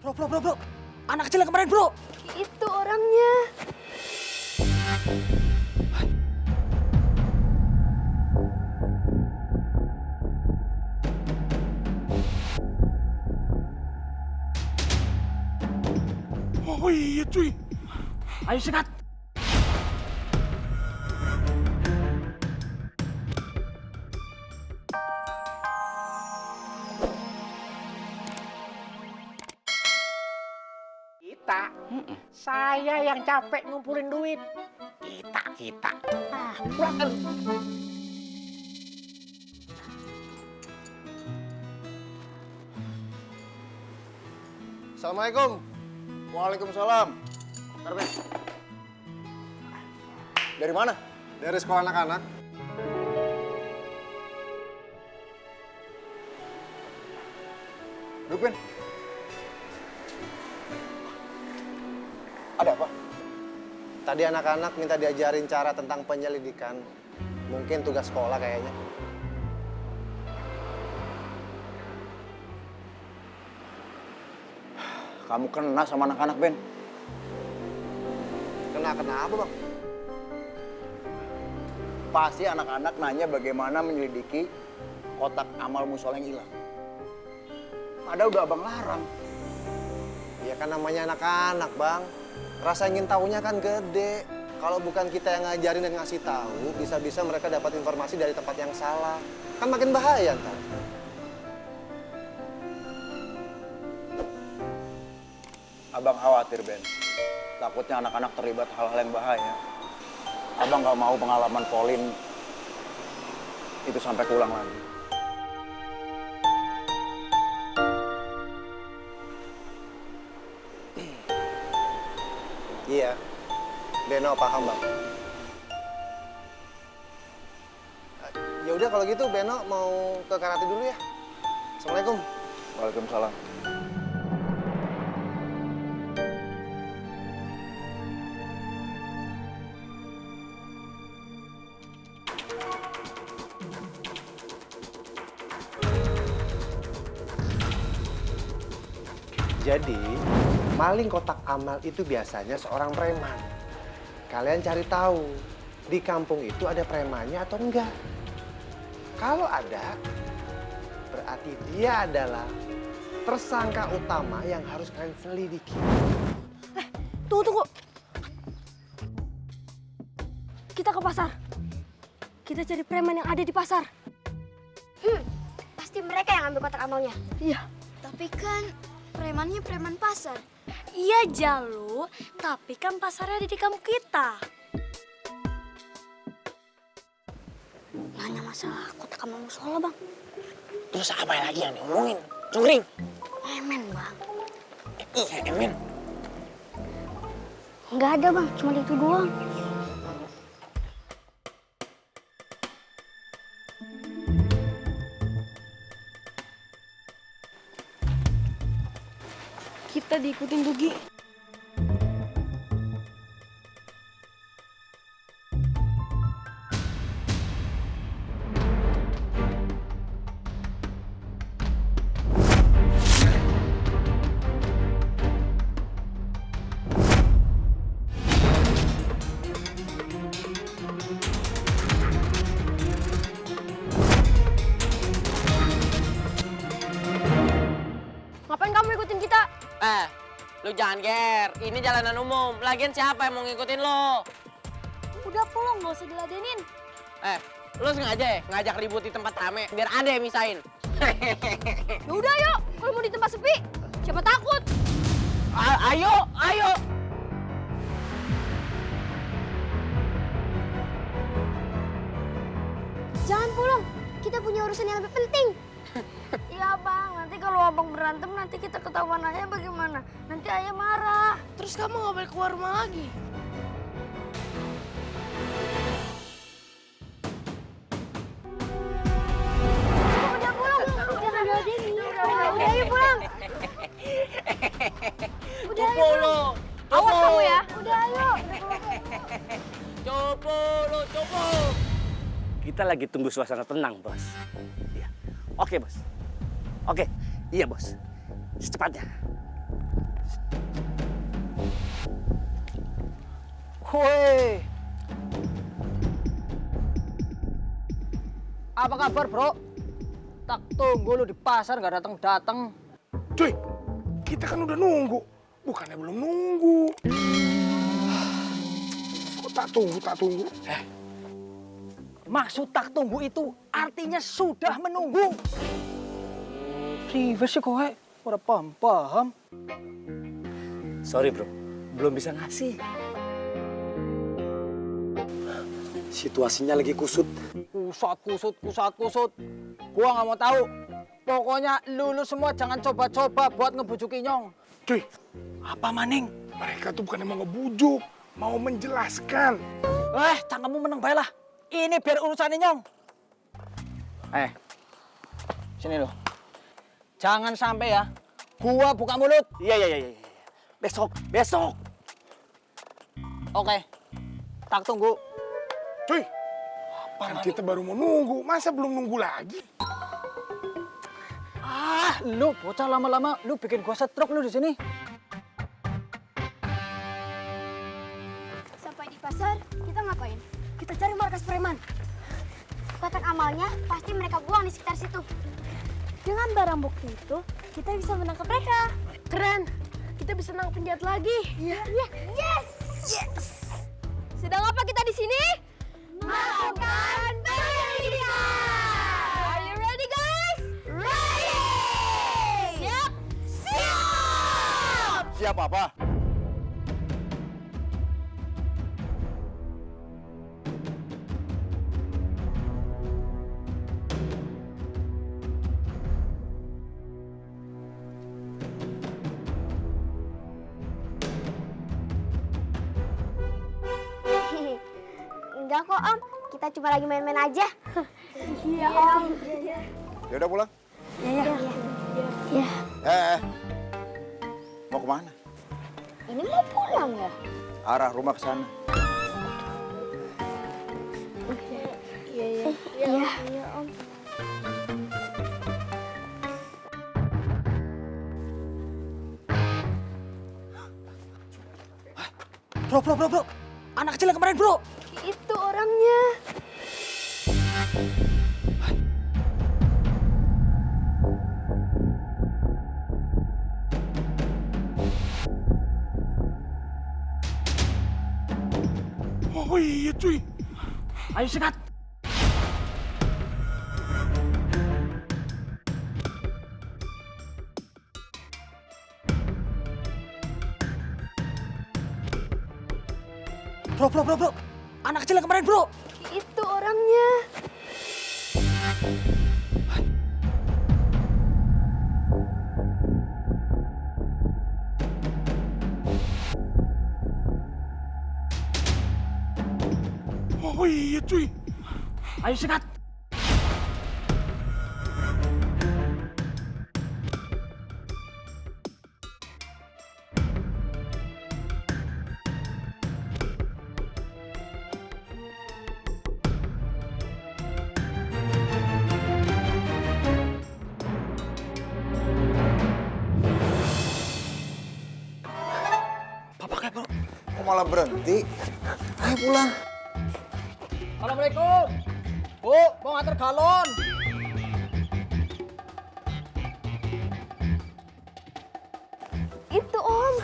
Bro. Anak kecil yang kemarin, bro. Itu orangnya. Oh iya, cuy. Ayo sekat. Saya yang capek ngumpulin duit. Kita. Pulang. Assalamualaikum. Waalaikumsalam. Bentar, dari mana? Dari sekolah anak-anak. Duduk, Ben. Ada apa? Tadi anak-anak minta diajarin cara tentang penyelidikan. Mungkin tugas sekolah kayaknya. Kamu kena sama anak-anak, Ben. Kena apa, Bang? Pasti anak-anak nanya bagaimana menyelidiki kotak amal musola yang hilang. Padahal udah abang larang. Ya kan namanya anak-anak, Bang. Rasa ingin tahunya kan gede. Kalau bukan kita yang ngajarin dan ngasih tahu, bisa-bisa mereka dapat informasi dari tempat yang salah. Kan makin bahaya ntar. Abang khawatir, Ben. Takutnya anak-anak terlibat hal-hal yang bahaya. Abang gak mau pengalaman Pauline itu sampai keulang lagi. Iya, Beno paham, Bang. Ya udah kalau gitu Beno mau ke karate dulu ya. Assalamualaikum. Waalaikumsalam. Jadi, maling kotak amal itu biasanya seorang preman. Kalian cari tahu, di kampung itu ada premannya atau enggak. Kalau ada, berarti dia adalah tersangka utama yang harus kalian selidiki. Tunggu. Kita ke pasar. Kita cari preman yang ada di pasar. Pasti mereka yang ambil kotak amalnya. Iya. Tapi kan premannya preman pasar. Iya, Jalu. Tapi kan pasarnya ada di kampung kita. Nanya masalah kotak amal musola, Bang. Terus apa lagi yang diomongin? Cungkring. Emen, Bang. Iya, Emen. Nggak ada, Bang. Cuma itu doang. Kita diikutin Dugi. Ngapain kamu ikutin kita? Lu jangan ger. Ini jalanan umum. Lagian siapa yang mau ngikutin lo? Udah pulang, nggak usah diladenin. Lu sengaja ya ngajak ribut di tempat rame biar ada yang misahin. Ya udah, yuk. Kalau mau di tempat sepi, siapa takut? Ayo. Jangan pulang. Kita punya urusan yang lebih penting. Iya, Bang. Nanti kalau abang berantem, nanti kita ketahuan ayah bagaimana? Nanti ayah marah. Terus kamu nggak boleh keluar rumah lagi. Udah pulang. Jangan diladenin. Udah, ayo pulang. Cupu lo. Awas kamu ya. Udah, ayo. Cupu. Kita lagi tunggu suasana tenang, Bos. Iya. Oke, Bos. Oke. Iya, Bos. Secepatnya. Woi. Apa kabar, Bro? Tak tunggu lu di pasar nggak datang-datang. Cuy, kita kan udah nunggu. Bukannya belum nunggu. Kok tak tunggu? Maksud tak tunggu itu artinya sudah menunggu. Ribet sih kowe, ora paham. Sorry bro, belum bisa ngasih. Situasinya lagi kusut. Kusut. Gua nggak mau tahu. Pokoknya lulu semua jangan coba-coba buat ngebujuki Nyong. Cuy, Apa maning? mereka tuh bukan mau ngebujuk, mau menjelaskan. Cangkemmu meneng bae lah. Ini biar urusannya Nyong. Sini lo. Jangan sampai ya, gua buka mulut. Iya. Besok. Oke, tak tunggu. Cuy, kan kita baru mau nunggu, masa belum nunggu lagi? Lu bocah lama-lama, lu bikin gua stroke lu di sini. Sampai di pasar, kita ngapain? Kita cari markas preman. Kotak amalnya pasti mereka buang di sekitar situ. Dengan barang bukti itu, kita bisa menangkap mereka. Keren, kita bisa nangkep penjahat lagi. Iya. Yes. Sedang apa kita di sini? Melakukan penyelidikan. Are you ready, guys? Ready. Siap. Siap apa? Enggak kok, Om. Kita cuma lagi main-main aja. Iya, Om. Ya udah pulang. Iya. Mau kemana? Ini mau pulang ya? Arah rumah ke sana. Iya, Om. Bro. Anak kecil yang kemarin, bro. Itu orangnya. Oh iya cuy. Ayo sikat. Bro. Anak kecil yang kemarin, bro. Itu orangnya. Oh iya cuy. Ayo sikat. Pakai, bro. Kok malah berhenti? Ayo pulang. Assalamualaikum. Bu, mau nganter galon. Itu, Om.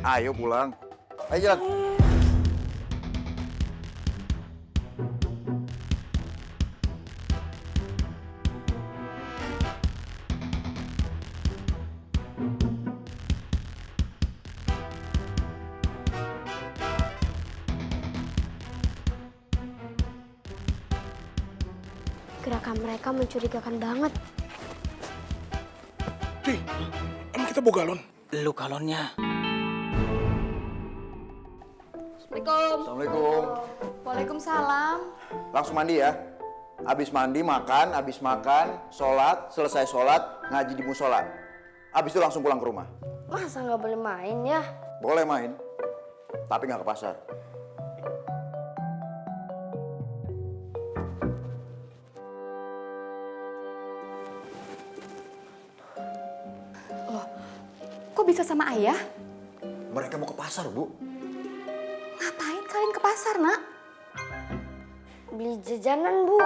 Ayo pulang. Ayo jalan. Gerakan mereka mencurigakan banget. Cuy, emang kita bawa galon? Lu galonnya. Assalamualaikum. Waalaikumsalam. Langsung mandi ya. Abis mandi makan, sholat, selesai sholat, ngaji di musola. Abis itu langsung pulang ke rumah. Masa nggak boleh main ya? Boleh main, tapi nggak ke pasar. Kok bisa sama ayah? Mereka mau ke pasar, Bu. Ngapain kalian ke pasar, Nak? Beli jajanan, Bu.